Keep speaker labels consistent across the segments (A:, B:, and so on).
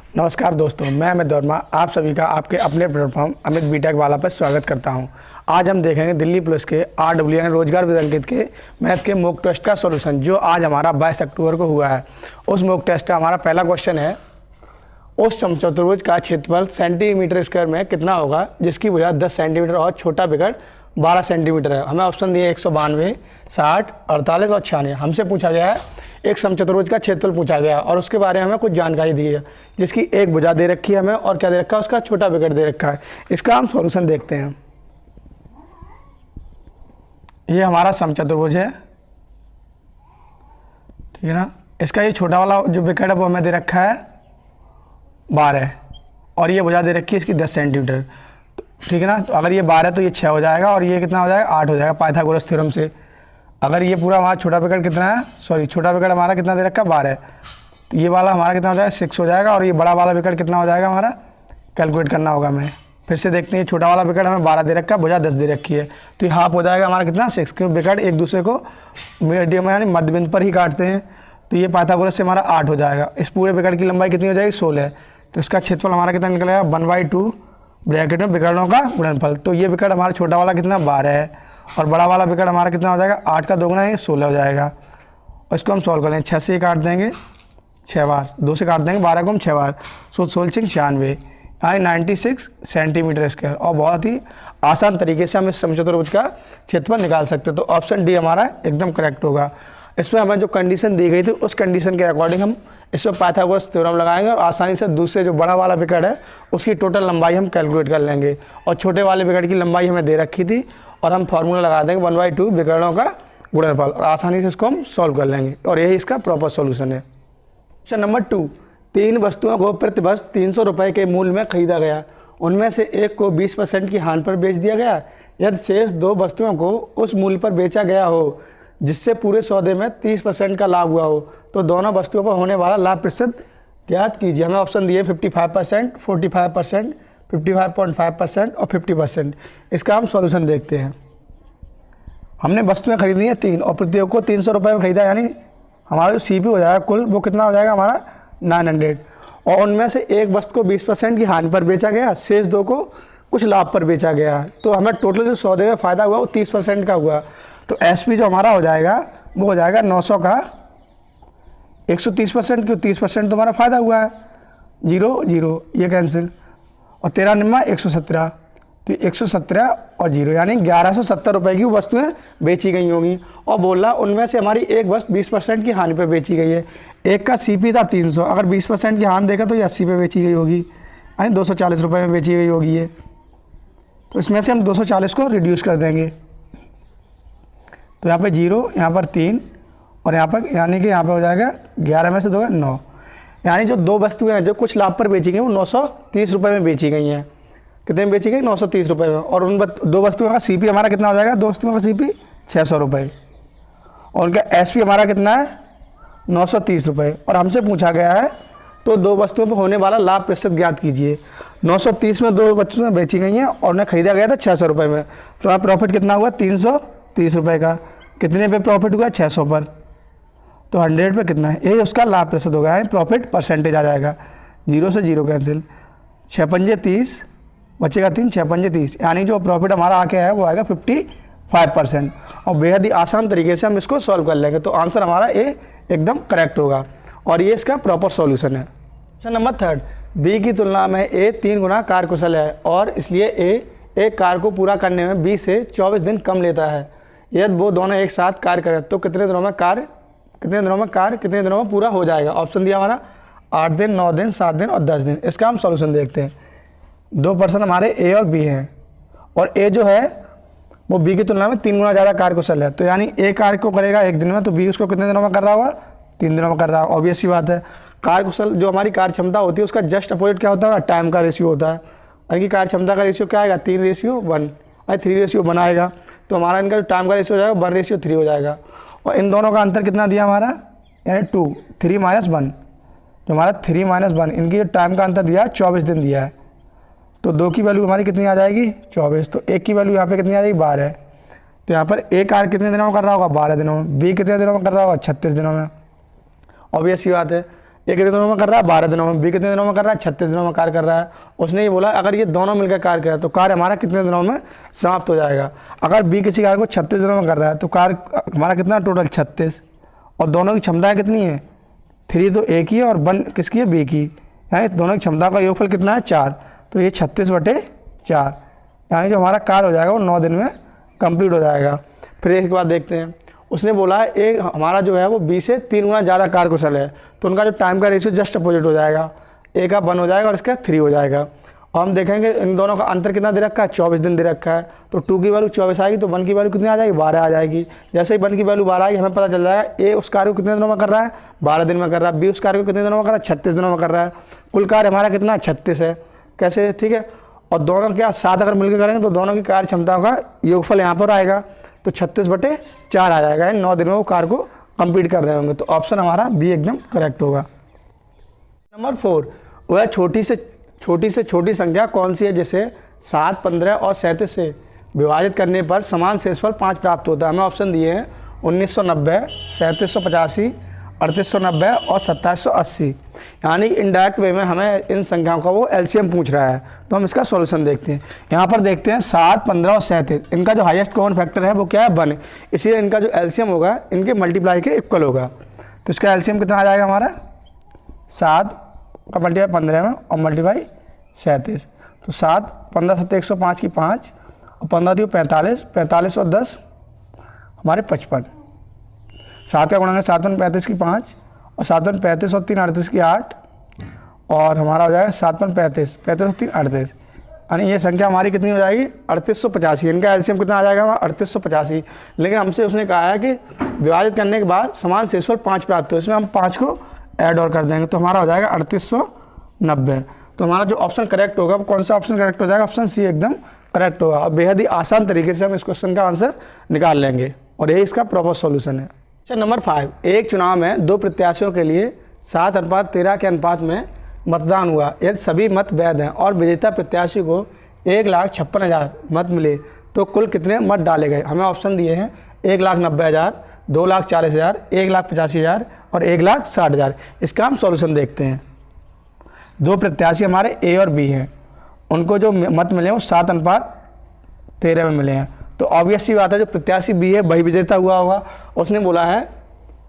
A: नमस्कार दोस्तों, मैं अमित वर्मा आप सभी का आपके अपने प्लेटफॉर्म अमित बीटेक वाला पर स्वागत करता हूं। आज हम देखेंगे दिल्ली पुलिस के RW रोजगार विदंकित के मैथ के मॉक टेस्ट का सॉल्यूशन, जो आज हमारा 22 अक्टूबर को हुआ है। उस मॉक टेस्ट का हमारा पहला क्वेश्चन है, उस समचतुर्भुज का क्षेत्रफल सेंटीमीटर स्क्वायर में कितना होगा जिसकी भुजा 10 सेंटीमीटर और छोटा बिगड़ 12 सेंटीमीटर है। हमें ऑप्शन दिए 192, 60, 48 और 96। हमसे पूछा गया है एक समचतुर्भुज का क्षेत्रफल पूछा गया और उसके बारे में हमें कुछ जानकारी दी है, जिसकी एक भुजा दे रखी है हमें और क्या दे रखा है, उसका छोटा बिगड़ दे रखा है। इसका हम सॉल्यूशन देखते हैं। ये हमारा समचतुर्भुज है, ठीक है ना। इसका ये छोटा वाला जो बिगड़ है वो हमें दे रखा है 12 और ये भुजा दे रखी है इसकी 10 सेंटीमीटर, ठीक है ना। तो अगर ये 12 तो ये 6 हो जाएगा और ये कितना हो जाएगा, 8 हो जाएगा पाइथागोरस थ्योरम से। अगर ये पूरा हमारा छोटा बिगड़ कितना है, छोटा बिगड़ हमारा कितना दे रखा है 12, तो ये वाला हमारा कितना हो जाएगा 6 हो जाएगा और ये बड़ा वाला बिगड़ कितना हो जाएगा हमारा, कैलकुलेट करना होगा हमें। फिर से देखते हैं, छोटा वाला बिगड़ हमें 12 दे रखा है, भुजा 10 दे रखी है, तो ये हाफ हो जाएगा हमारा कितना 6, क्योंकि बिगड़ एक दूसरे को मीडियम यानी मध्य बिंदु पर ही काटते हैं। तो ये पाइथागोरस से हमारा 8 हो जाएगा। इस पूरे बिगड़ की लंबाई कितनी हो जाएगी 16, तो इसका क्षेत्रफल हमारा कितना निकलेगा 1/2 ब्रैकेट में बिगड़ों का गुणनफल। तो ये बिगड़ हमारा छोटा वाला कितना 12 है और बड़ा वाला बिगड़ हमारा कितना हो जाएगा 8 का 2 गुना है 16 हो जाएगा। और इसको हम सॉल्व कर लेंगे, 6 से काट देंगे 6 बार, 2 से काट देंगे 12 को हम 6 बार, 16 96 यानी 96 सेंटीमीटर स्क्वायर। और बहुत ही आसान तरीके से हम इस समचतुर्भुज का क्षेत्रफल निकाल सकते हैं। तो ऑप्शन डी हमारा एकदम करेक्ट होगा। इसमें हमें जो कंडीशन दी गई थी उस कंडीशन के अकॉर्डिंग हम इसमें पाइथागोरस थ्योरम लगाएंगे और आसानी से दूसरे जो बड़ा वाला बिगड़ है उसकी टोटल लंबाई हम कैलकुलेट कर लेंगे। और छोटे वाले बिगड़ की लंबाई हमें दे रखी थी और हम फार्मूला लगा देंगे 1/2 बिगड़ों का गुणनफल और आसानी से इसको हम सॉल्व कर लेंगे और यही इसका प्रॉपर सॉल्यूशन है। क्वेश्चन नंबर 2, 3 वस्तुओं को प्रति वर्ष 300 रुपये के मूल्य में खरीदा गया। उनमें से एक को 20% की हानि पर बेच दिया गया। यदि शेष 2 वस्तुओं को उस मूल्य पर बेचा गया हो जिससे पूरे सौदे में 30% का लाभ हुआ हो, तो दोनों वस्तुओं पर होने वाला लाभ प्रतिशत ज्ञात कीजिए। हमें ऑप्शन दिए 55%, 45%, 55.5% और 50%। इसका हम सॉल्यूशन देखते हैं। हमने वस्तुएं खरीदी हैं 3 और प्रत्येक को 300 रुपये में खरीदा, यानी हमारा जो CP हो जाएगा कुल वो कितना हो जाएगा हमारा 900। और उनमें से एक वस्तु को 20% की हानि पर बेचा गया, शेष 2 को कुछ लाभ पर बेचा गया। तो हमें टोटल जो सौदे में फ़ायदा हुआ वो 30% का हुआ। तो SP जो हमारा हो जाएगा वो हो जाएगा 900 का 130%, क्यों 30% तो हमारा फ़ायदा हुआ है, 0 0 ये कैंसिल, और 13 निम्मा 117, तो 117 और 0 यानी 1170 रुपये की वस्तुएं बेची गई होंगी। और बोल रहा उनमें से हमारी एक वस्तु 20% की हानि पे बेची गई है। एक का CP था 300, अगर 20% की हानि देगा तो ये 80 पे बेची गई होगी, यानी 240 रुपये में बेची गई होगी ये। तो इसमें से हम 240 को रिड्यूस कर देंगे, तो यहाँ पे 0, यहाँ पर 3 और यहाँ पर यानी कि यहाँ पे हो जाएगा 11 में से 2 9, यानी जो 2 वस्तुएं हैं जो कुछ लाभ पर बेची गई वो 930 रुपये में बेची गई हैं। कितने में बेची गई 930 रुपये में। और उन 2 वस्तुओं का CP हमारा कितना हो जाएगा, 2 वस्तुओं का CP 600 रुपये और उनका SP हमारा कितना है 930 रुपये। और हमसे पूछा गया है तो 2 वस्तुओं पर होने वाला लाभ प्रतिशत ज्ञात कीजिए। 930 में 2 वस्तुएं बेची गई हैं और उन्हें खरीदा गया था 600 रुपये में, तो हमारा प्रॉफिट कितना हुआ 330 रुपये का। कितने पे प्रॉफिट हुआ 600 पर, तो 100 पे कितना है, यही उसका लाभ प्रतिशत होगा, यानी प्रॉफिट परसेंटेज आ जाएगा। 0 से 0 कैंसिल, 6 पंजे 30 बचेगा 3, 6 पंजे 30, यानी जो प्रॉफिट हमारा आके है वो आएगा 55%। और बेहद ही आसान तरीके से हम इसको सॉल्व कर लेंगे, तो आंसर हमारा ए एकदम करेक्ट होगा और ये इसका प्रॉपर सॉल्यूशन है। क्वेश्चन नंबर 3, B की तुलना में A 3 गुना कार्यकुशल है और इसलिए A एक कार्य को पूरा करने में B से 24 दिन कम लेता है। यदि वो दोनों एक साथ कार्य करें तो कितने दिनों में कितने दिनों में पूरा हो जाएगा। ऑप्शन दिया हमारा 8 दिन, 9 दिन, 7 दिन और 10 दिन। इसका हम सॉल्यूशन देखते हैं। 2 पर्सन हमारे A और B हैं और A जो है वो B की तुलना में 3 गुना ज़्यादा कार्यकुशल है, तो यानी A कार्य को करेगा 1 दिन में, तो B उसको कितने दिनों में कर रहा होगा 3 दिनों में कर रहा है। ऑब्वियस सी बात है, कार्यकुशल जो हमारी कार्य क्षमता होती है उसका जस्ट अपोजिट क्या होता है, टाइम का रेशियो होता है। इनकी कार्य क्षमता का रेशियो क्या आएगा 3:1, 3:1 आएगा, तो हमारा इनका जो टाइम का रेशियो हो जाएगा 1:3 हो जाएगा। और इन दोनों का अंतर कितना दिया हमारा, यानी 2, 3 - 1, तो हमारा 3 - 1 इनकी जो टाइम का अंतर दिया है 24 दिन दिया है, तो 2 की वैल्यू हमारी कितनी आ जाएगी 24, तो 1 की वैल्यू यहाँ पे कितनी आ जाएगी 12। तो यहाँ पर A कार्य कितने दिनों में कर रहा होगा 12 दिनों में, B कितने दिनों में कर रहा होगा 36 दिनों में। ऑब्वियस सी बात है, ए कितने दिनों में कर रहा है, 12 दिनों में। बी कितने दिनों में कर रहा है, 36 दिनों में कार्य कर रहा है। उसने ये बोला अगर ये दोनों मिलकर कार्य करें तो कार्य हमारा कितने दिनों में समाप्त हो जाएगा। अगर बी किसी कार्य को 36 दिनों में कर रहा है तो कार्य हमारा कितना टोटल 36, और दोनों की क्षमता कितनी है 3 तो ए की है और 1 किसकी है, बी की, यानी दोनों की क्षमता का योगफल कितना है 4, तो ये 36/4, यानी जो हमारा कार्य हो जाएगा वो 9 दिन में कंप्लीट हो जाएगा। फिर एक बात देखते हैं, उसने बोला है एक हमारा जो है वो बी से 3 गुना ज़्यादा कार्यकुशल है, तो उनका जो टाइम का रेशियो जस्ट अपोजिट हो जाएगा, ए का 1 हो जाएगा और इसका 3 हो जाएगा। और हम देखेंगे इन दोनों का अंतर कितना दे रखा है, 24 दिन दे रखा है, तो 2 की वैल्यू 24 आएगी तो 1 की वैल्यू कितनी आ जाएगी, 12 आ जाएगी। जैसे ही 1 की वैल्यू 12 आएगी हमें पता चल जाएगा ए उस कार्य को कितने दिनों में कर रहा है, 12 दिन में कर रहा है, बी उस कार्य को कितने दिनों में कर रहा है, 36 दिनों में कर रहा है। कुल कार्य हमारा कितना है, 36 है। कैसे, ठीक है। और दोनों क्या 7 अगर मिलकर करेंगे तो दोनों की कार्य क्षमताओं का योगफल यहाँ पर आएगा, तो 36/4 आ जाएगा, 9 दिन में वो कार्य को कंप्लीट कर रहे होंगे। तो ऑप्शन हमारा बी एकदम करेक्ट होगा। नंबर 4, वह छोटी से छोटी संख्या कौन सी है जिसे 7, 15 और 37 से विभाजित करने पर समान शेषफल 5 प्राप्त होता है। हमें ऑप्शन दिए हैं 1990, 3785, 3890 और 2780। यानी इनडायरेक्ट वे में हमें इन संख्याओं का वो एलसीएम पूछ रहा है, तो हम इसका सॉल्यूशन देखते हैं। यहाँ पर देखते हैं 7, 15 और 37, इनका जो हाईएस्ट कॉमन फैक्टर है वो क्या है, 1, इसलिए इनका जो एलसीएम होगा इनके मल्टीप्लाई के इक्वल होगा। तो इसका एलसीएम कितना आ जाएगा हमारा, 7 का मल्टीप्लाई 15 में और मल्टीप्लाई 37, तो 7, 15 7 105 की 5 और 15 दी 45, 45 और 10 हमारे 55, 7 का गुणा 7 × 35 की 5 और 7 × 35 और 3 38 की 8, और हमारा हो जाएगा 7 × 35, 35 और 3 38, यानी ये संख्या हमारी कितनी हो जाएगी 3885। इनका एलसीएम कितना आ जाएगा हमारा 3885। लेकिन हमसे उसने कहा है कि विभाजित करने के बाद समान शेषफल 5 प्राप्त हो, इसमें हम 5 को ऐड और कर देंगे तो हमारा हो जाएगा 3890। तो हमारा जो ऑप्शन करेक्ट होगा वो कौन सा ऑप्शन करेक्ट हो जाएगा, ऑप्शन सी एकदम करेक्ट होगा। और बेहद ही आसान तरीके से हम इस क्वेश्चन का आंसर निकाल लेंगे और यही इसका प्रॉपर सॉल्यूशन है। अच्छा, नंबर 5, एक चुनाव में 2 प्रत्याशियों के लिए 7:13 के अनुपात में मतदान हुआ। यदि सभी मत वैध हैं और विजेता प्रत्याशी को 1,56,000 मत मिले तो कुल कितने मत डाले गए। हमें ऑप्शन दिए हैं 1,90,000, 2,40,000, 1,85,000 और 1,60,000। इसका हम सॉल्यूशन देखते हैं। 2 प्रत्याशी हमारे ए और बी हैं, उनको जो मत मिले वो 7:13 में मिले हैं, तो ऑब्वियस सी बात है जो प्रत्याशी बी है वही विजेता हुआ होगा। उसने बोला है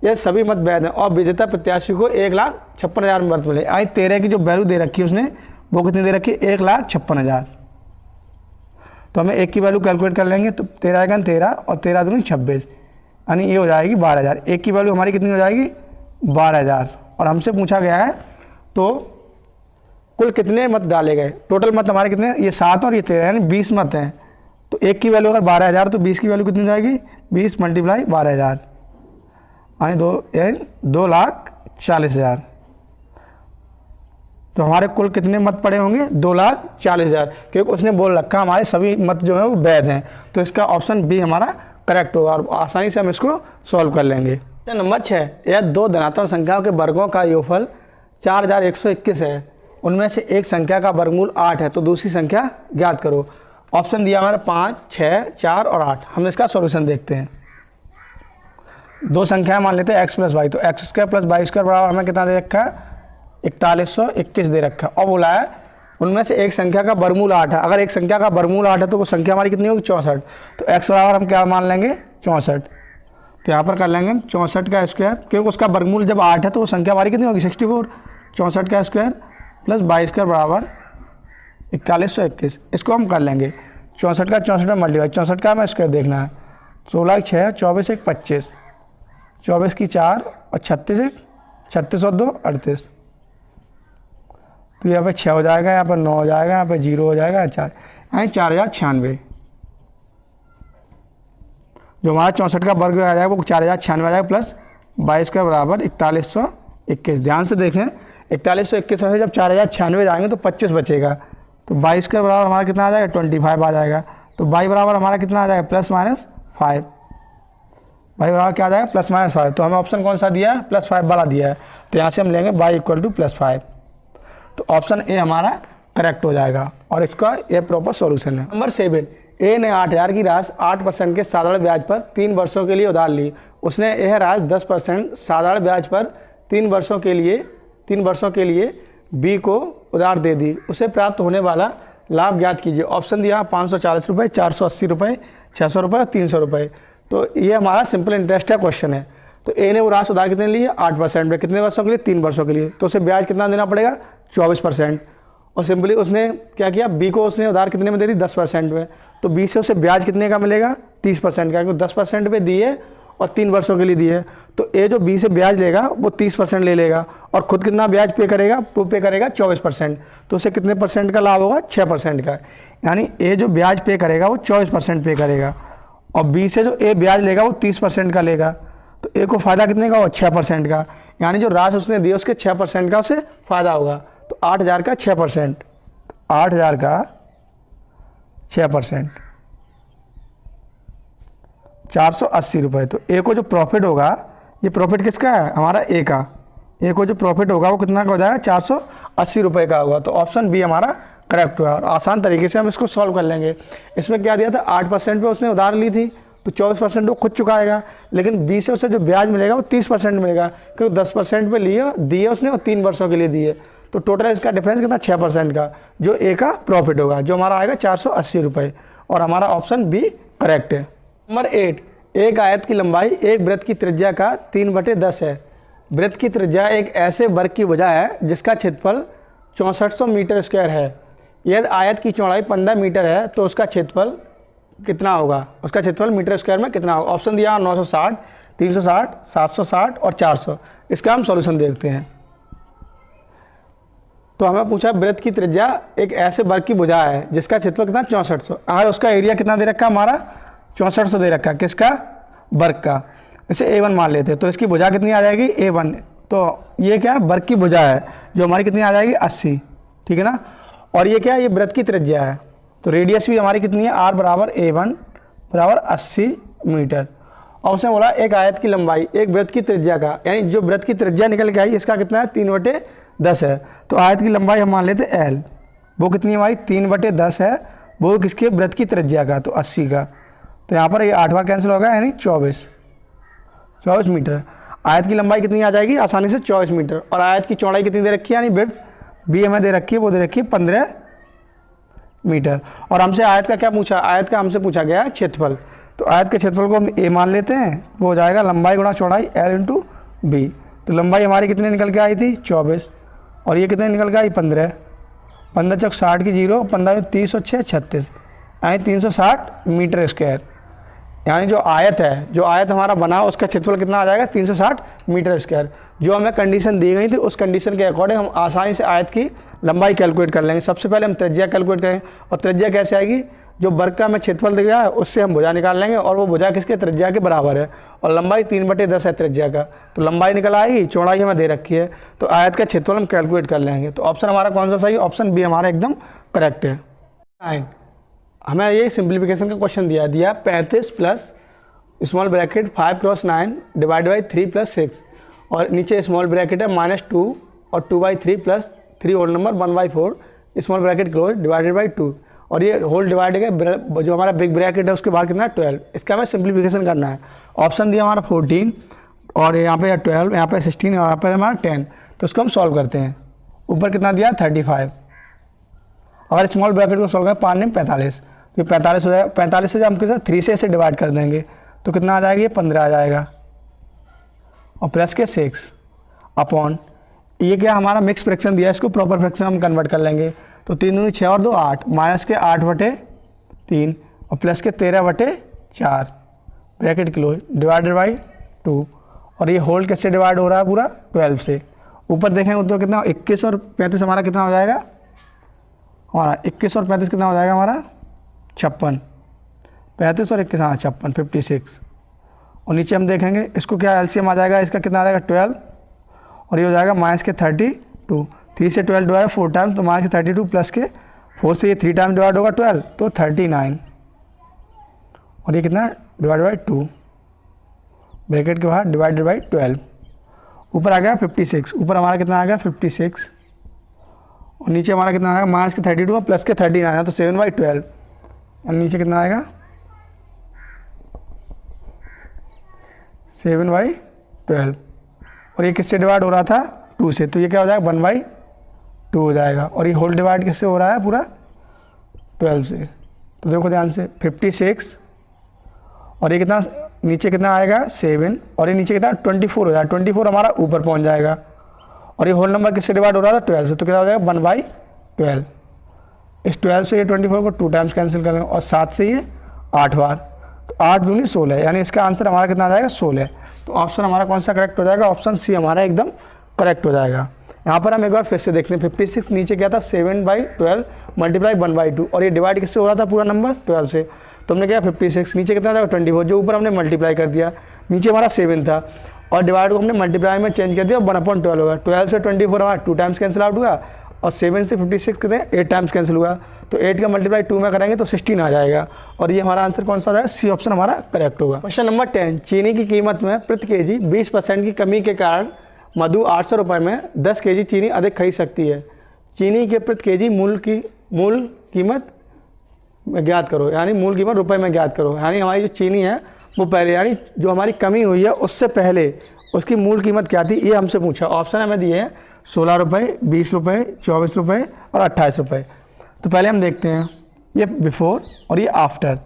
A: ये सभी मत वैध हैं और विजेता प्रत्याशी को 1,56,000 मत मिले। आई 13 की जो वैल्यू दे रखी है उसने वो कितनी दे रखी है, 1,56,000। तो हमें 1 की वैल्यू कैलकुलेट कर लेंगे, तो 13 × 13 और 13 दूनी 26, यानी ये हो जाएगी 12,000। 1 की वैल्यू हमारी कितनी हो जाएगी 12,000। और हमसे पूछा गया है तो कुल कितने मत डाले गए। टोटल मत हमारे कितने, ये 7 और ये 13, यानी 20 मत हैं। तो 1 की वैल्यू अगर 12,000 तो 20 की वैल्यू कितनी हो जाएगी, 20 × 12,000, यानी 2,40,000। तो हमारे कुल कितने मत पड़े होंगे, 2,40,000, क्योंकि उसने बोल रखा हमारे सभी मत जो है वो वैध हैं। तो इसका ऑप्शन बी हमारा करेक्ट होगा और आसानी से हम इसको सॉल्व कर लेंगे। नंबर 6, यह 2 धनात्मक संख्याओं के वर्गों का योगफल 4,121 है। उनमें से एक संख्या का वर्गमूल 8 है, तो दूसरी संख्या ज्ञात करो। ऑप्शन दिया हमारा 5, 6, 4 और 8। हम इसका सॉल्यूशन देखते हैं। 2 संख्याएं मान लेते हैं x + y, तो x² + y² बराबर हमें कितना दे रखा है, 4121 दे रखा है। और बोला है उनमें से एक संख्या का वर्गमूल 8 है। अगर एक संख्या का वर्गमूल 8 है तो वो संख्या हमारी कितनी होगी, 64। तो x बराबर हम क्या मान लेंगे, 64। तो यहाँ पर कर लेंगे 64 का स्क्वायर, क्योंकि उसका वर्गमूल जब 8 है तो वो संख्या हमारी कितनी होगी, 64। 64 का स्क्वायर + y² बराबर 4121। इसको हम कर लेंगे 64 का 64 में मल्टीप्लाई, 64 का हमें स्क्वायर देखना है। 16 6 24 1 25, 24 की 4 और 36 1 36 और 2 38। तो यहाँ पे 6 हो जाएगा, यहाँ पर 9 हो जाएगा, यहाँ पे 0 हो जाएगा, 4, यानी 4,096। जो हमारा 64 का वर्ग आ जाएगा वो 4,096 आ जाएगा प्लस 22 बराबर 4121। ध्यान से देखें 4121 में से जब 4,096 जाएंगे तो 25 बचेगा, तो 22 के बराबर हमारा कितना आ जाएगा, 25 आ जाएगा। तो y बराबर हमारा कितना आ जाएगा, +-5। y बराबर क्या आ जाएगा, +-5। तो हमें ऑप्शन कौन सा दिया है, +5 वाला दिया है। तो यहाँ से हम लेंगे y = +5। तो ऑप्शन ए हमारा करेक्ट हो जाएगा और इसका ये प्रॉपर सॉल्यूशन है। नंबर 7, ए ने 8,000 की राशि 8% के साधारण ब्याज पर 3 वर्षों के लिए उधार ली। उसने यह राशि 10% साधारण ब्याज पर 3 वर्षों के लिए 3 वर्षों के लिए बी को उधार दे दी, उसे प्राप्त होने वाला लाभ ज्ञात कीजिए। ऑप्शन दिया 540 रुपये, 480 रुपये, 600 रुपये और 300 रुपये। तो ये हमारा सिंपल इंटरेस्ट का क्वेश्चन है। तो ए ने वो राशि उधार कितने लिए 8% पे, कितने वर्षों के लिए 3 वर्षों के लिए, तो उसे ब्याज कितना देना पड़ेगा 24%। और सिंपली उसने क्या किया, बी को उसने उधार कितने में दे दी 10% में, तो बी से उसे ब्याज कितने का मिलेगा 30% का, क्योंकि 10% पे दिए और 3 वर्षों के लिए दिए। तो ए जो बी से ब्याज लेगा वो 30% ले लेगा और खुद कितना ब्याज पे करेगा, वो पे करेगा 24%। तो उसे कितने परसेंट का लाभ होगा 6% का, यानी ए जो ब्याज पे करेगा वो 24% पे करेगा और बी से जो ए ब्याज लेगा वो 30% का लेगा। तो ए को फ़ायदा कितने का होगा 6% का, यानी जो राशि उसने दी उसके 6% का उसे फ़ायदा होगा। तो 8,000 का 6%, 8,000 का 6%, 480 रुपये। तो ए को जो प्रॉफिट होगा, ये प्रॉफिट किसका है हमारा ए का, ए को जो प्रॉफिट होगा वो कितना का हो जाएगा 480 रुपये का होगा। तो ऑप्शन बी हमारा करेक्ट हुआ और आसान तरीके से हम इसको सॉल्व कर लेंगे। इसमें क्या दिया था 8% पे उसने उधार ली थी तो 24% वो खुद चुकाएगा, लेकिन बी से उसे जो ब्याज मिलेगा वो 30% मिलेगा, क्योंकि 10% पे लिए दिए उसने और 3 वर्षों के लिए दिए। तो टोटल इसका डिफरेंस कितना 6% का, जो ए का प्रॉफिट होगा, जो हमारा आएगा 480 रुपये और हमारा ऑप्शन बी करेक्ट है। नंबर 8, एक आयत की लंबाई एक वृत्त की त्रिज्या का 3/10 है। वृत्त की त्रिज्या एक ऐसे वर्ग की भुजा है जिसका क्षेत्रफल 6400 मीटर स्क्वायर है। यदि आयत की चौड़ाई 15 मीटर है तो उसका क्षेत्रफल कितना होगा, उसका क्षेत्रफल मीटर स्क्वायर में कितना होगा। ऑप्शन दिया 960, 360, 760 और 400। इसका हम सॉल्यूशन देखते हैं। तो हमें पूछा वृत्त की त्रिज्या एक ऐसे वर्ग की भुजा है जिसका क्षेत्रफल कितना 6400, अगर उसका एरिया कितना दे रखा हमारा 6400 दे रखा, किसका वर्ग का, इसे A1 मान लेते हैं। तो इसकी भुजा कितनी आ जाएगी A1। तो ये क्या है वर्ग की भुजा है जो हमारी कितनी आ जाएगी 80, ठीक है ना। और ये क्या है, ये वृत्त की त्रिज्या है। तो रेडियस भी हमारी कितनी है R बराबर A1 बराबर 80 मीटर। और उसने बोला एक आयत की लंबाई एक वृत्त की त्रिज्या का, यानी जो वृत्त की त्रिज्या निकल के आई इसका कितना है 3/10 है। तो आयत की लंबाई हम मान लेते हैं L, वो कितनी हमारी 3/10 है, वो किसके वृत्त की त्रिज्या का, तो 80 का। तो यहाँ पर ये 8 बार कैंसिल होगा, यानी 24 मीटर। आयत की लंबाई कितनी आ जाएगी आसानी से 24 मीटर। और आयत की चौड़ाई कितनी दे रखी है, यानी विड्थ बी हमें दे रखी है, वो दे रखी है 15 मीटर। और हमसे आयत का क्या पूछा, आयत का हमसे पूछा गया है क्षेत्रफल। तो आयत के क्षेत्रफल को हम ए मान लेते हैं, वो हो जाएगा लंबाई गुणा चौड़ाई L इंटू बी। तो लंबाई हमारी कितनी निकल के आई थी 24 और ये कितने निकल के आई 15, 15 चौक 60 की 0, 15 30 और 6 36, यानी 360 मीटर स्क्वायर। यानी जो आयत है, जो आयत हमारा बना उसका क्षेत्रफल कितना आ जाएगा 360 मीटर स्क्वायर। जो हमें कंडीशन दी गई थी उस कंडीशन के अकॉर्डिंग हम आसानी से आयत की लंबाई कैलकुलेट कर लेंगे। सबसे पहले हम त्रिज्या कैलकुलेट करें, और त्रिज्या कैसे आएगी, जो वर्ग का हमें क्षेत्रफल दिया है उससे हम भुजा निकाल लेंगे और वो भुजा किसके त्रिज्या के बराबर है। और लंबाई 3/10 है त्रिज्या का, तो लंबाई निकल आएगी, चौड़ाई हमें दे रखी है, तो आयत का क्षेत्रफल हम कैलकुलेट कर लेंगे। तो ऑप्शन हमारा कौन सा सही, ऑप्शन बी हमारा एकदम करेक्ट है। हमें ये सिंप्लीफिकेशन का क्वेश्चन दिया 35 plus small bracket 5 cross 9 divide by 3 plus 6 और नीचे स्मॉल ब्रैकेट है -2 और 2/3 plus 3 whole number 1/4 small bracket close divided by 2 और ये होल डिवाइड है जो हमारा बिग ब्रैकेट है उसके बाद कितना 12। इसका हमें सिंप्लीफिकेशन करना है। ऑप्शन दिया हमारा 14 और यहाँ पे 12, यहाँ पे 16 और यहाँ पर हमारा 10। तो इसको हम सॉल्व करते हैं। ऊपर कितना दिया 35, अगर स्मॉल ब्रैकेट को सॉल्व करें 5 में 45, तो 45 हो जाएगा। 45 से जब हम किसी 3 से इसे डिवाइड कर देंगे तो कितना आ जाएगा, ये 15 आ जाएगा और प्लस के 6 अपॉन ये क्या हमारा मिक्स फ्रैक्शन दिया है, इसको प्रॉपर फ्रैक्शन हम कन्वर्ट कर लेंगे। तो 3 दूनी 6 और 2 8, माइनस के 8/3 और प्लस के 13/4 ब्रैकेट क्लोज डिवाइडेड बाई 2 और ये होल कैसे डिवाइड हो रहा है पूरा 12 से। ऊपर देखेंगे तो कितना 21 और 35 हमारा कितना हो जाएगा, हमारा 21 और 35 कितना हो जाएगा हमारा 56, 35 और 21 हाँ 56 56। और नीचे हम देखेंगे इसको क्या एलसीएम आ जाएगा, इसका कितना आ जाएगा 12 और ये हो जाएगा माइनस के 32, 3 से 12 डिवाइड 4 टाइम तो माइनस के 32 प्लस के 4 से ये 3 टाइम डिवाइड होगा 12 तो 39 और ये कितना डिवाइड बाई 2 ब्रैकेट के बाहर डिवाइडेड बाई 12। ऊपर आ गया 56, ऊपर हमारा कितना आ गया 56 और नीचे हमारा कितना आएगा माइनस के 32 और प्लस के 39 तो 7/12 और नीचे कितना आएगा 7/12 और ये किससे डिवाइड हो रहा था 2 से, तो ये क्या हो जाएगा 1/2 हो जाएगा। और ये होल डिवाइड किससे हो रहा है पूरा 12 से। तो देखो ध्यान से 56 और ये कितना नीचे कितना आएगा 7 और ये नीचे कितना 24 हो जाएगा। 24 हमारा ऊपर पहुंच जाएगा और ये होल नंबर किससे डिवाइड हो रहा था 12 से, तो कितना हो जाएगा 1/12। इस 12 से ये 24 को 2 टाइम्स कैंसिल करेंगे और 7 से ये 8 बार, तो 8 दूनी 16, यानी इसका आंसर हमारा कितना आ जाएगा 16। तो ऑप्शन हमारा कौन सा करेक्ट हो जाएगा, ऑप्शन सी हमारा एकदम करेक्ट हो जाएगा। यहाँ पर हम एक बार फिर से देखते हैं 56 नीचे क्या था 7/12 मल्टीप्लाई 1/2 और ये डिवाइड किससे हो रहा था पूरा नंबर 12 से, तो हमने क्या 56 नीचे कितना था 24 जो ऊपर हमने मल्टीप्लाई कर दिया, नीचे हमारा 7 था और डिवाइड को हमने मल्टीप्लाई में चेंज कर दिया 1/12 होगा। 12 से 24 हमारा 2 टाइम्स कैंसिल आउट हुआ और 7 से 56 कितने 8 टाइम्स कैंसिल हुआ, तो 8 का मल्टीप्लाई 2 में करेंगे तो 16 आ जाएगा और ये हमारा आंसर कौन सा आ जाएगा, सी ऑप्शन हमारा करेक्ट होगा। क्वेश्चन नंबर 10, चीनी की कीमत में प्रति केजी 20% की कमी के कारण मधु 800 रुपये में 10 केजी चीनी अधिक खरीद सकती है। चीनी के प्रति केजी मूल कीमत ज्ञात करो, यानी मूल कीमत रुपए में ज्ञात करो। यानी हमारी जो चीनी है वो पहले, यानी जो हमारी कमी हुई है उससे पहले उसकी मूल कीमत क्या थी ये हमसे पूछा। ऑप्शन हमें दिए हैं 16 रुपये, 20 रुपये, 24 रुपये और 28 रुपये। तो पहले हम देखते हैं ये बिफोर और ये आफ्टर,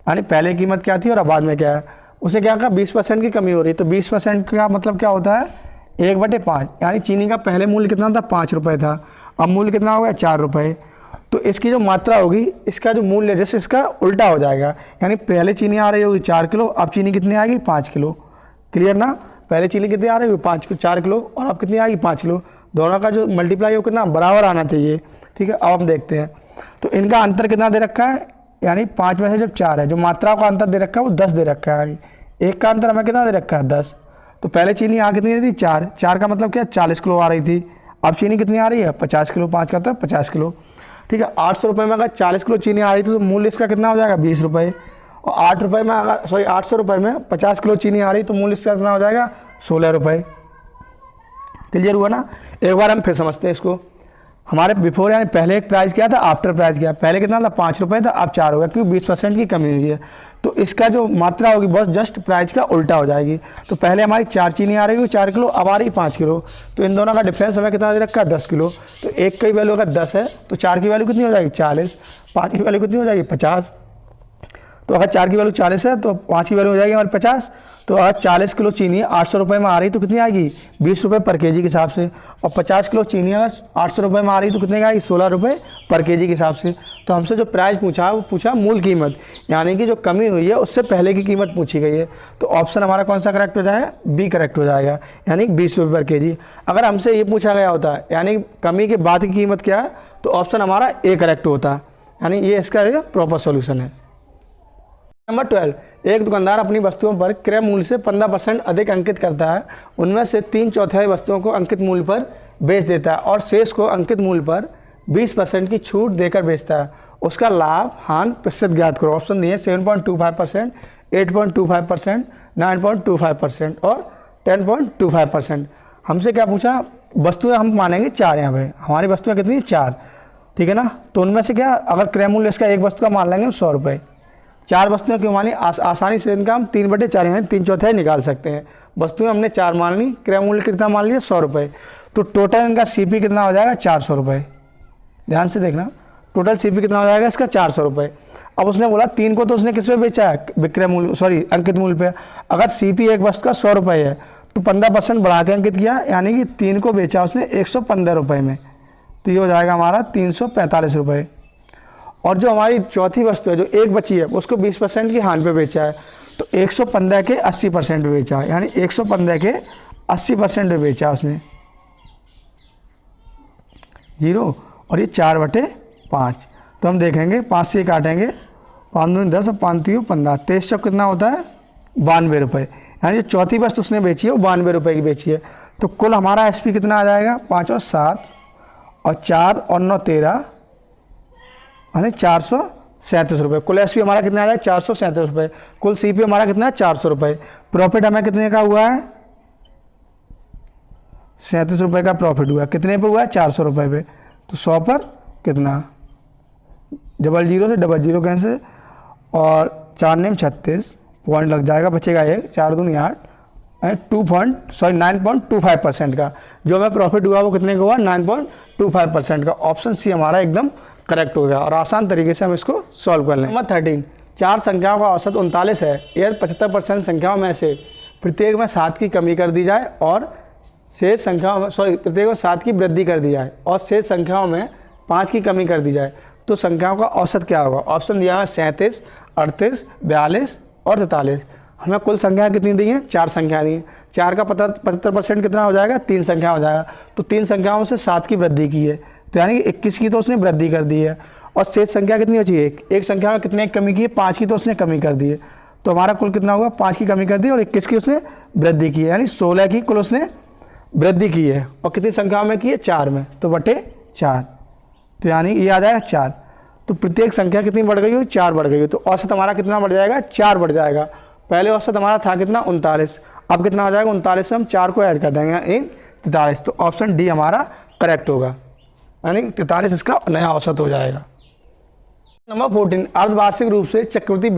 A: यानी पहले कीमत क्या थी और अब बाद में क्या है। उसे क्या कहा 20% की कमी हो रही है, तो 20% का मतलब क्या होता है 1/5, यानी चीनी का पहले मूल्य कितना था 5 रुपये था, अब मूल्य कितना हो गया 4 रुपये। तो इसकी जो मात्रा होगी इसका जो मूल्य जैसे इसका उल्टा हो जाएगा, यानी पहले चीनी आ रही होगी 4 किलो, अब चीनी कितनी आएगी 5 किलो। क्लियर ना, पहले चीनी कितनी आ रही होगी 4 किलो और अब कितनी आएगी 5 किलो। दोनों का जो मल्टीप्लाई हो कितना बराबर आना चाहिए। ठीक है, अब हम देखते हैं तो इनका अंतर कितना दे रखा है, यानी 5 में से जब 4 है जो मात्रा का अंतर दे रखा है वो 10 दे रखा है, यानी एक का अंतर हमें कितना दे रखा है 10। तो पहले चीनी आ कितनी रही थी 4 का मतलब क्या 40 किलो आ रही थी, अब चीनी कितनी आ रही है 50 किलो, 5 का अंतर 50 किलो। ठीक है, 800 रुपये में अगर 40 किलो चीनी आ रही थी तो मूल्य इसका कितना हो जाएगा 20 रुपये, और 800 रुपये में 50 किलो चीनी आ रही तो मूल्य इसका कितना हो जाएगा 16 रुपये। क्लियर हुआ ना। एक बार हम फिर समझते हैं इसको। हमारे बिफोर यानी पहले एक प्राइस क्या था, आफ्टर प्राइस क्या, पहले कितना था 5 रुपये था, अब 4 हो गया क्योंकि 20% की कमी हुई है। तो इसका जो मात्रा होगी बस जस्ट प्राइस का उल्टा हो जाएगी। तो पहले हमारी 4 चीनी आ रही होगी 4 किलो, अब आ रही 5 किलो, तो इन दोनों का डिफरेंस हमें कितना दे रखा है 10 किलो। तो एक की वैल्यू अगर 10 है तो 4 की वैल्यू कितनी हो जाएगी 40, 5 की वैल्यू कितनी हो जाएगी 50। तो अगर 4 की वैल्यू 40 है तो 5 की वैल्यू हो जाएगी हमारी 50। तो अगर 40 किलो चीनी 800 रुपये में आ रही तो कितनी आएगी 20 रुपये पर केजी के हिसाब से, और 50 किलो चीनी अगर 800 रुपये में आ रही तो कितने का आएगी 16 रुपये पर केजी के हिसाब से। तो हमसे जो प्राइस पूछा वो पूछा मूल कीमत, यानी कि जो कमी हुई है उससे पहले की कीमत पूछी गई है। तो ऑप्शन हमारा कौन सा करेक्ट हो जाएगा, बी करेक्ट हो जाएगा, यानी 20 रुपये पर केजी। अगर हमसे ये पूछा गया होता है यानी कमी के बाद की कीमत क्या है, तो ऑप्शन हमारा ए करेक्ट होता, यानी ये इसका प्रॉपर सोल्यूशन है। नंबर 12, एक दुकानदार अपनी वस्तुओं पर क्रय मूल्य से 15% अधिक अंकित करता है। उनमें से 3/4 वस्तुओं को अंकित मूल्य पर बेच देता है और शेष को अंकित मूल्य पर 20% की छूट देकर बेचता है। उसका लाभ हानि प्रतिशत ज्ञात करो। ऑप्शन दिए 7.25%, 8.25%, 9.25% और 10.25%। हमसे क्या पूछा, वस्तुएं हम मानेंगे 4, यहाँ पे हमारी वस्तुएं कितनी 4, ठीक है ना। तो उनमें से क्या अगर क्रय मूल्य इसका एक वस्तु का मान लेंगे 100 रुपये, 4 वस्तुएं क्यों मानी, आसानी से इनका हम 3/4 यानी 3/4 निकाल सकते हैं। वस्तुएं हमने 4 मान ली, क्रय मूल्य कितना मान लिया 100 रुपये, तो टोटल इनका सीपी कितना हो जाएगा 400 रुपये। ध्यान से देखना, टोटल सीपी कितना हो जाएगा इसका 400 रुपये। अब उसने बोला 3 को तो उसने किस पे बेचा है, विक्रय मूल्य अंकित मूल्य पे। अगर सीपी एक वस्तु का 100 रुपये है तो 15% बढ़ा के अंकित किया, यानी कि 3 को बेचा उसने 115 रुपये में, तो ये हो जाएगा हमारा 345 रुपये। और जो हमारी चौथी वस्तु है जो एक बची है उसको 20% की हानि पे बेचा है, तो 115 के 80% पे बेचा है, यानी 115 के 80% पे बेचा उसने 0, और ये 4/5। तो हम देखेंगे 5 से काटेंगे, 5 दूनी 10 और 5 3 15, 23 चौक कितना होता है 92 रुपये, यानी जो चौथी वस्तु उसने बेची है वो 92 रुपये की बेची है। तो कुल हमारा एसपी कितना आ जाएगा 5 और 7 और 4 और 9 13, यानी 437 रुपये। कुल एसपी हमारा कितना आ जाएगा 437 रुपये। कुल सीपी हमारा कितना है 400 रुपये। प्रॉफिट हमें कितने का हुआ है 37 रुपये का प्रॉफिट हुआ। कितने पे हुआ है 400 रुपये पे, तो 100 पर कितना 00 से 00 कैंसिल और 4 नेम 36 पॉइंट लग जाएगा, बचेगा 1, 4 दूनी 8 9.25% का। जो हमें प्रॉफिट हुआ वो कितने का हुआ? 9.25% का। ऑप्शन सी हमारा एकदम करेक्ट हो गया और आसान तरीके से हम इसको सॉल्व कर लें। नंबर 13, 4 संख्याओं का औसत 39 है। यदि 75% संख्याओं में से प्रत्येक में 7 की कमी कर दी जाए और शेष संख्याओं में प्रत्येक में 7 की वृद्धि कर दी जाए और शेष संख्याओं में 5 की कमी कर दी जाए तो संख्याओं का औसत क्या होगा? ऑप्शन दिया है 37, 38, 42 और 43। हमें कुल संख्याएं कितनी दी हैं? 4 संख्याएं दी हैं। 4 का 75% कितना हो जाएगा? 3 संख्या हो जाएगा। तो 3 संख्याओं से 7 की वृद्धि की है, तो यानी कि 21 की तो उसने वृद्धि कर दी है। और शेष संख्या कितनी बची है? एक संख्या में कितने की कमी की है? 5 की तो उसने कमी कर दी है। तो हमारा कुल कितना हुआ? 5 की कमी कर दी और 21 की उसने वृद्धि की है, यानी 16 की कुल उसने वृद्धि की है। और कितनी संख्याओं में की है? 4 में, तो बटे 4, तो यानी ये आ जाएगा 4। तो प्रत्येक संख्या कितनी बढ़ गई हो? 4 बढ़ गई हो। तो औसत हमारा कितना बढ़ जाएगा? 4 बढ़ जाएगा। पहले औसत हमारा था कितना? 39, अब कितना हो जाएगा? 39 में हम 4 को ऐड कर देंगे, यानी 43। तो ऑप्शन डी हमारा करेक्ट होगा, यानी 43 इसका नया औसत हो जाएगा। नंबर 14, अर्धवार्षिक रूप से चक्रवृद्धि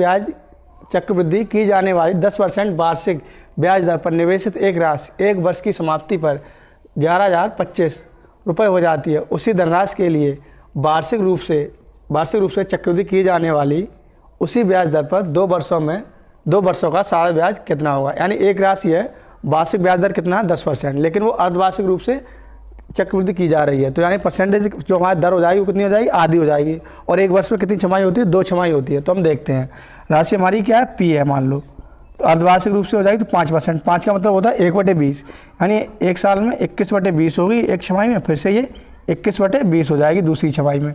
A: की जाने वाली 10% वार्षिक ब्याज दर पर निवेशित एक राशि 1 वर्ष की समाप्ति पर 11,025 रुपये हो जाती है। उसी धनराशि के लिए वार्षिक रूप से चक्रवृद्धि की जाने वाली उसी ब्याज दर पर 2 वर्षों का सारा ब्याज कितना होगा? यानी एक राशि है, वार्षिक ब्याज दर कितना है? 10%, लेकिन वो अर्धवार्षिक रूप से चक्रवृद्धि की जा रही है, तो यानी परसेंटेज जो हमारी दर हो जाएगी वो कितनी हो जाएगी? आधी हो जाएगी। और एक वर्ष में कितनी छमाई होती है? 2 छमाई होती है। तो हम देखते हैं, राशि हमारी क्या है? पी है मान लो, तो अर्धवार्षिक रूप से हो जाएगी तो 5%। 5 का मतलब होता है 1/20, यानी एक साल में 21/20 होगी एक छमाई में, फिर से ये 21/20 हो जाएगी दूसरी छमाई में।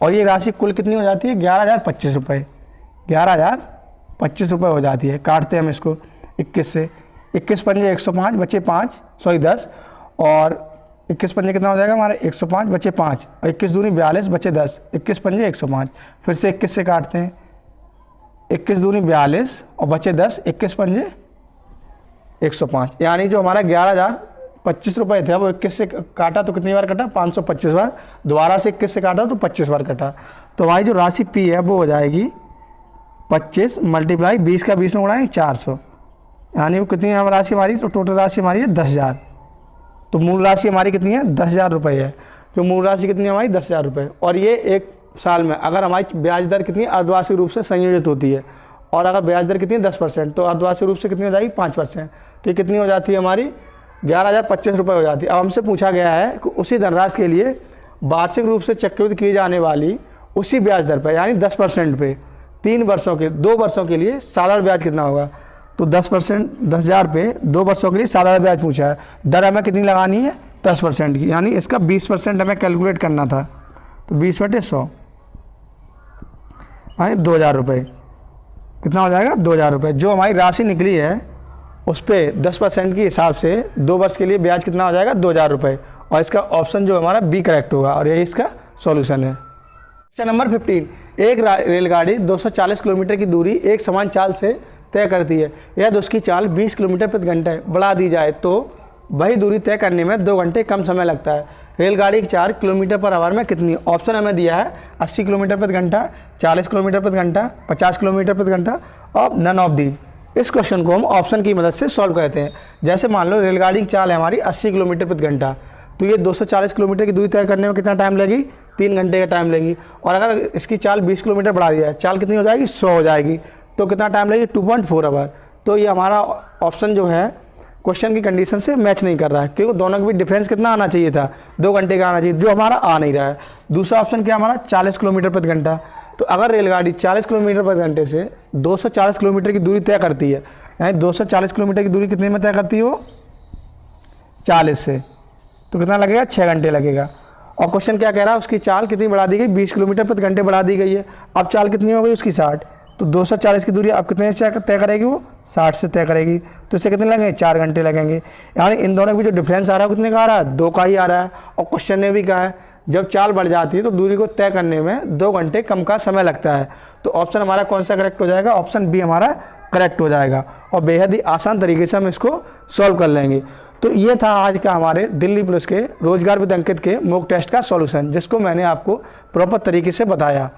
A: और ये राशि कुल कितनी हो जाती है? 11,025 रुपये। 11,025 रुपये हो जाती है। काटते हैं हम इसको 21 से, 21 पंजे 105 बचे 10, और 21 पंजे कितना हो जाएगा हमारे? 105 बचे 5, और 21 दूनी 42 बचे 10, 21 पंजे 105। फिर से 21 से काटते हैं, 21 दूनी 42 और बचे 10, 21 पंजे 105, यानी जो हमारा 11,025 रुपये थे वो 21 से काटा तो कितनी बार कटा? 525 बार। दोबारा से 21 से काटा तो 25 बार कटा। तो हमारी जो राशि पी है वो हो जाएगी 25 × 20 का 20 में उड़ाएँ 400, यानी वो कितनी है राशि हमारी? तो टोटल राशि हमारी है 10,000। तो मूल राशि हमारी कितनी है? 10,000 रुपये है। जो मूल राशि कितनी है हमारी? 10,000 रुपये। और ये एक साल में अगर हमारी ब्याज दर कितनी अर्धवार्षिक रूप से संयोजित होती है, और अगर ब्याज दर कितनी है? 10%, तो अर्धवार्षिक रूप से कितनी हो जाएगी? 5%। तो ये कितनी हो जाती है हमारी? 11,025 रुपये हो जाती है। अब हमसे पूछा गया है कि उसी धनराशि के लिए वार्षिक रूप से चक्रवृद्धि की जाने वाली उसी ब्याज दर पर, यानी 10% पे 2 वर्षों के लिए साधारण ब्याज कितना होगा? तो 10%, 10,000 पे 2 वर्षों के लिए साधारण ब्याज पूछा है। दर हमें कितनी लगानी है? 10% की, यानी इसका 20% हमें कैलकुलेट करना था। तो 20/100 यानी 2,000 रुपये। कितना हो जाएगा? 2,000 रुपये। जो हमारी राशि निकली है उस पर 10% के हिसाब से 2 वर्ष के लिए ब्याज कितना हो जाएगा? 2,000 रुपये। और इसका ऑप्शन जो हमारा बी करेक्ट होगा, और यही इसका सॉल्यूशन है। क्वेश्चन नंबर 15, एक रेलगाड़ी 240 किलोमीटर की दूरी एक समान चाल से तय करती है। यदि उसकी चाल 20 किलोमीटर प्रति घंटे बढ़ा दी जाए तो वही दूरी तय करने में 2 घंटे कम समय लगता है। रेलगाड़ी की 4 किलोमीटर पर आवर में कितनी? ऑप्शन हमें दिया है 80 किलोमीटर प्रति घंटा, 40 किलोमीटर प्रति घंटा, 50 किलोमीटर प्रति घंटा और नन ऑफ दी। इस क्वेश्चन को हम ऑप्शन की मदद से सॉल्व करते हैं। जैसे मान लो रेलगाड़ी की चाल है हमारी 80 किलोमीटर प्रति घंटा, तो ये 240 किलोमीटर की दूरी तय करने में कितना टाइम लगेगी? 3 घंटे का टाइम लगेगी। और अगर इसकी चाल 20 किलोमीटर बढ़ा दिया है, चाल कितनी हो जाएगी? 100 हो जाएगी, तो कितना टाइम लगेगी? 2.4 आवर। तो ये हमारा ऑप्शन जो है क्वेश्चन की कंडीशन से मैच नहीं कर रहा है, क्योंकि दोनों के बीच डिफरेंस कितना आना चाहिए था? 2 घंटे का आना चाहिए, जो हमारा आ नहीं रहा है। दूसरा ऑप्शन क्या हमारा? 40 किलोमीटर प्रति घंटा। तो अगर रेलगाड़ी 40 किलोमीटर प्रति घंटे से 240 किलोमीटर की दूरी तय करती है, यानी 240 किलोमीटर की दूरी कितने में तय करती है वो? 40 से, तो कितना लगेगा? 6 घंटे लगेगा। और क्वेश्चन क्या कह रहा है? उसकी चाल कितनी बढ़ा दी गई? 20 किलोमीटर प्रति घंटे बढ़ा दी गई है। अब चाल कितनी हो गई उसकी? 60। तो 240 की दूरी अब कितने से तय करेगी वो? 60 से तय करेगी। तो इससे कितने लगेंगे? 4 घंटे लगेंगे। यानी इन दोनों के बीच जो डिफरेंस आ रहा है कितने का आ रहा है? 2 का ही आ रहा है। और क्वेश्चन ने भी कहा है जब चाल बढ़ जाती है तो दूरी को तय करने में 2 घंटे कम का समय लगता है। तो ऑप्शन हमारा कौन सा करेक्ट हो जाएगा? ऑप्शन बी हमारा करेक्ट हो जाएगा। और बेहद ही आसान तरीके से हम इसको सॉल्व कर लेंगे। तो ये था आज का हमारे दिल्ली पुलिस के रोजगार विद अंकित के मॉक टेस्ट का सॉल्यूशन, जिसको मैंने आपको प्रॉपर तरीके से बताया।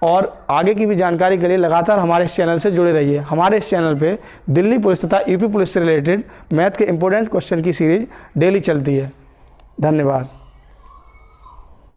A: और आगे की भी जानकारी के लिए लगातार हमारे इस चैनल से जुड़े रहिए। हमारे इस चैनल पे दिल्ली पुलिस तथा यूपी पुलिस से रिलेटेड मैथ के इंपॉर्टेंट क्वेश्चन की सीरीज डेली चलती है। धन्यवाद।